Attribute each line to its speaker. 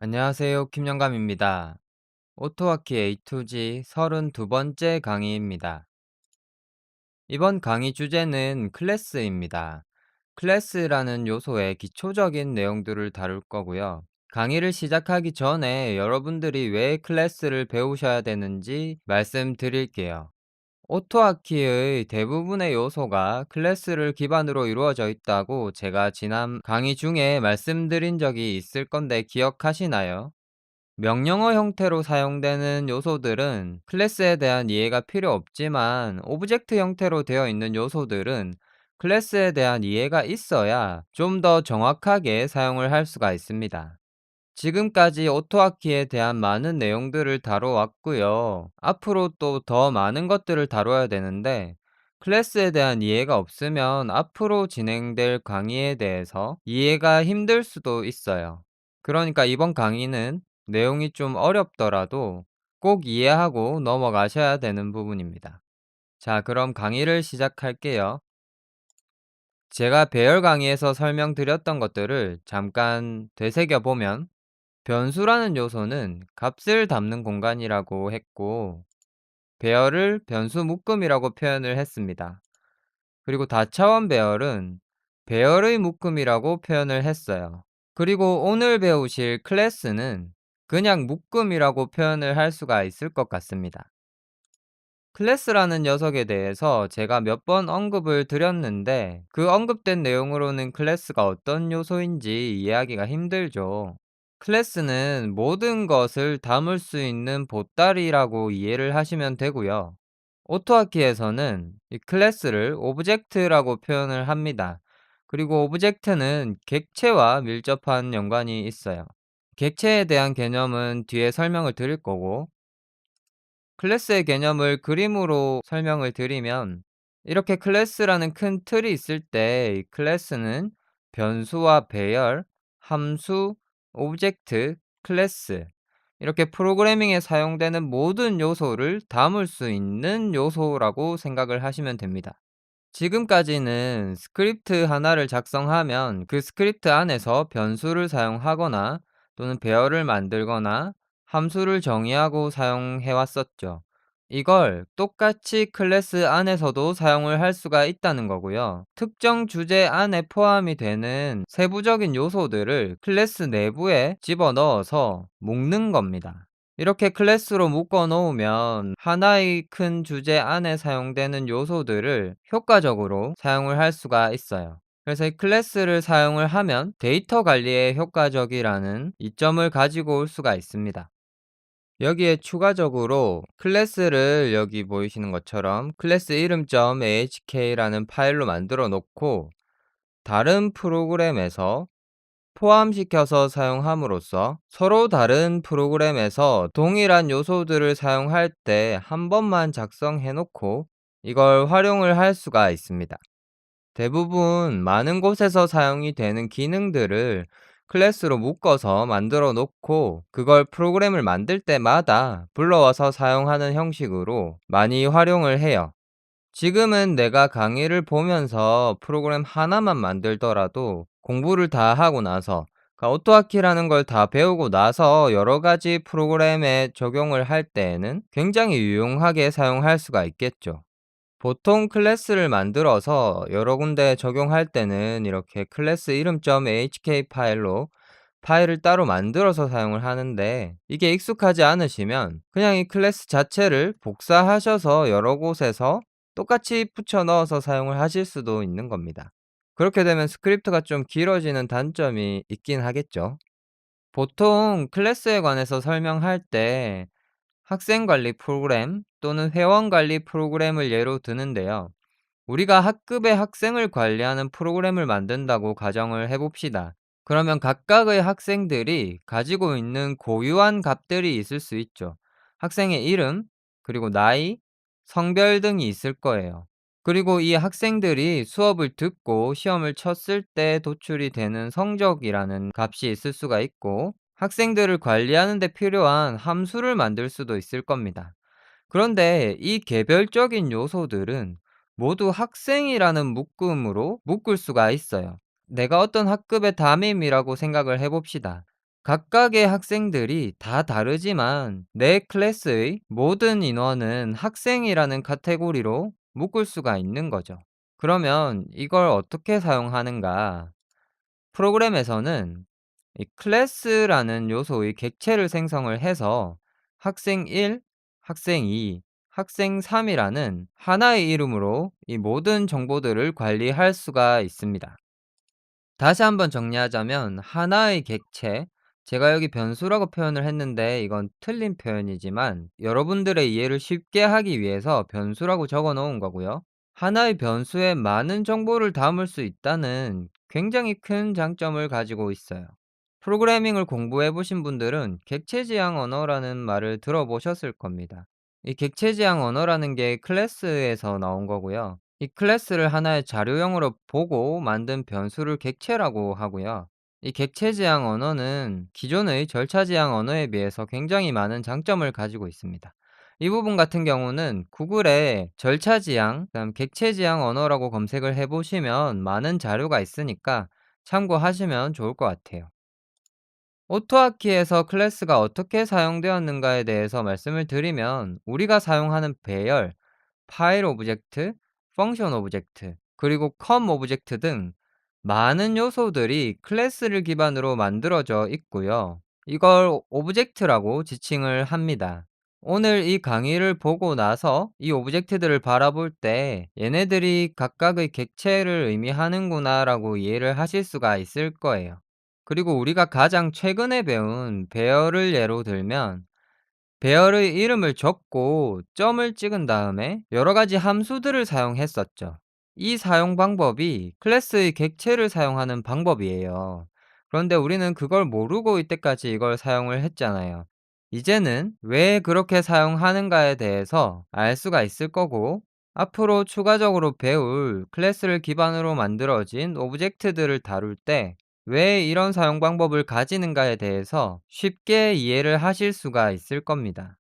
Speaker 1: 안녕하세요. 김영감입니다. 오토와키 A2G 32번째 강의입니다. 이번 강의 주제는 클래스입니다. 클래스라는 요소의 기초적인 내용들을 다룰 거고요. 강의를 시작하기 전에 여러분들이 왜 클래스를 배우셔야 되는지 말씀드릴게요. 오토와키의 대부분의 요소가 클래스를 기반으로 이루어져 있다고 제가 지난 강의 중에 말씀드린 적이 있을 건데 기억하시나요? 명령어 형태로 사용되는 요소들은 클래스에 대한 이해가 필요 없지만, 오브젝트 형태로 되어 있는 요소들은 클래스에 대한 이해가 있어야 좀 더 정확하게 사용을 할 수가 있습니다. 지금까지 오토와키에 대한 많은 내용들을 다뤄왔고요. 앞으로 또 더 많은 것들을 다뤄야 되는데, 클래스에 대한 이해가 없으면 앞으로 진행될 강의에 대해서 이해가 힘들 수도 있어요. 그러니까 이번 강의는 내용이 좀 어렵더라도 꼭 이해하고 넘어가셔야 되는 부분입니다. 자, 그럼 강의를 시작할게요. 제가 배열 강의에서 설명드렸던 것들을 잠깐 되새겨 보면, 변수라는 요소는 값을 담는 공간이라고 했고, 배열을 변수 묶음이라고 표현을 했습니다. 그리고 다차원 배열은 배열의 묶음이라고 표현을 했어요. 그리고 오늘 배우실 클래스는 그냥 묶음이라고 표현을 할 수가 있을 것 같습니다. 클래스라는 녀석에 대해서 제가 몇 번 언급을 드렸는데, 그 언급된 내용으로는 클래스가 어떤 요소인지 이해하기가 힘들죠. 클래스는 모든 것을 담을 수 있는 보따리라고 이해를 하시면 되고요. 오토와키에서는 이 클래스를 오브젝트라고 표현을 합니다. 그리고 오브젝트는 객체와 밀접한 연관이 있어요. 객체에 대한 개념은 뒤에 설명을 드릴 거고, 클래스의 개념을 그림으로 설명을 드리면, 이렇게 클래스라는 큰 틀이 있을 때 이 클래스는 변수와 배열, 함수, 오브젝트, 클래스, 이렇게 프로그래밍에 사용되는 모든 요소를 담을 수 있는 요소라고 생각을 하시면 됩니다. 지금까지는 스크립트 하나를 작성하면 그 스크립트 안에서 변수를 사용하거나 또는 배열을 만들거나 함수를 정의하고 사용해 왔었죠. 이걸 똑같이 클래스 안에서도 사용을 할 수가 있다는 거고요. 특정 주제 안에 포함이 되는 세부적인 요소들을 클래스 내부에 집어넣어서 묶는 겁니다. 이렇게 클래스로 묶어 놓으면 하나의 큰 주제 안에 사용되는 요소들을 효과적으로 사용을 할 수가 있어요. 그래서 이 클래스를 사용을 하면 데이터 관리에 효과적이라는 이점을 가지고 올 수가 있습니다. 여기에 추가적으로 클래스를 여기 보이시는 것처럼 클래스 이름.ahk라는 파일로 만들어 놓고, 다른 프로그램에서 포함시켜서 사용함으로써 서로 다른 프로그램에서 동일한 요소들을 사용할 때 한 번만 작성해 놓고 이걸 활용을 할 수가 있습니다. 대부분 많은 곳에서 사용이 되는 기능들을 클래스로 묶어서 만들어 놓고, 그걸 프로그램을 만들 때마다 불러와서 사용하는 형식으로 많이 활용을 해요. 지금은 내가 강의를 보면서 프로그램 하나만 만들더라도 공부를 다 하고 나서, 그러니까 오토하키라는 걸 다 배우고 나서 여러 가지 프로그램에 적용을 할 때에는 굉장히 유용하게 사용할 수가 있겠죠. 보통 클래스를 만들어서 여러 군데 적용할 때는 이렇게 클래스 이름.hk 파일로 파일을 따로 만들어서 사용을 하는데, 이게 익숙하지 않으시면 그냥 이 클래스 자체를 복사하셔서 여러 곳에서 똑같이 붙여 넣어서 사용을 하실 수도 있는 겁니다. 그렇게 되면 스크립트가 좀 길어지는 단점이 있긴 하겠죠. 보통 클래스에 관해서 설명할 때 학생 관리 프로그램 또는 회원 관리 프로그램을 예로 드는데요. 우리가 학급의 학생을 관리하는 프로그램을 만든다고 가정을 해봅시다. 그러면 각각의 학생들이 가지고 있는 고유한 값들이 있을 수 있죠. 학생의 이름, 그리고 나이, 성별 등이 있을 거예요. 그리고 이 학생들이 수업을 듣고 시험을 쳤을 때 도출이 되는 성적이라는 값이 있을 수가 있고, 학생들을 관리하는 데 필요한 함수를 만들 수도 있을 겁니다. 그런데 이 개별적인 요소들은 모두 학생이라는 묶음으로 묶을 수가 있어요. 내가 어떤 학급의 담임이라고 생각을 해봅시다. 각각의 학생들이 다 다르지만 내 클래스의 모든 인원은 학생이라는 카테고리로 묶을 수가 있는 거죠. 그러면 이걸 어떻게 사용하는가? 프로그램에서는 이 클래스라는 요소의 객체를 생성을 해서 학생 1, 학생 2, 학생 3이라는 하나의 이름으로 이 모든 정보들을 관리할 수가 있습니다. 다시 한번 정리하자면 하나의 객체, 제가 여기 변수라고 표현을 했는데 이건 틀린 표현이지만 여러분들의 이해를 쉽게 하기 위해서 변수라고 적어 놓은 거고요. 하나의 변수에 많은 정보를 담을 수 있다는 굉장히 큰 장점을 가지고 있어요. 프로그래밍을 공부해 보신 분들은 객체지향 언어라는 말을 들어보셨을 겁니다. 이 객체지향 언어라는 게 클래스에서 나온 거고요. 이 클래스를 하나의 자료형으로 보고 만든 변수를 객체라고 하고요. 이 객체지향 언어는 기존의 절차지향 언어에 비해서 굉장히 많은 장점을 가지고 있습니다. 이 부분 같은 경우는 구글에 절차지향, 그다음 객체지향 언어라고 검색을 해보시면 많은 자료가 있으니까 참고하시면 좋을 것 같아요. 오토하키에서 클래스가 어떻게 사용되었는가에 대해서 말씀을 드리면 우리가 사용하는 배열, 파일 오브젝트, 펑션 오브젝트, 그리고 컴 오브젝트 등 많은 요소들이 클래스를 기반으로 만들어져 있고요. 이걸 오브젝트라고 지칭을 합니다. 오늘 이 강의를 보고 나서 이 오브젝트들을 바라볼 때 얘네들이 각각의 객체를 의미하는구나라고 이해를 하실 수가 있을 거예요. 그리고 우리가 가장 최근에 배운 배열을 예로 들면 배열의 이름을 적고 점을 찍은 다음에 여러 가지 함수들을 사용했었죠. 이 사용 방법이 클래스의 객체를 사용하는 방법이에요. 그런데 우리는 그걸 모르고 이때까지 이걸 사용을 했잖아요. 이제는 왜 그렇게 사용하는가에 대해서 알 수가 있을 거고, 앞으로 추가적으로 배울 클래스를 기반으로 만들어진 오브젝트들을 다룰 때 왜 이런 사용 방법을 가지는가에 대해서 쉽게 이해를 하실 수가 있을 겁니다.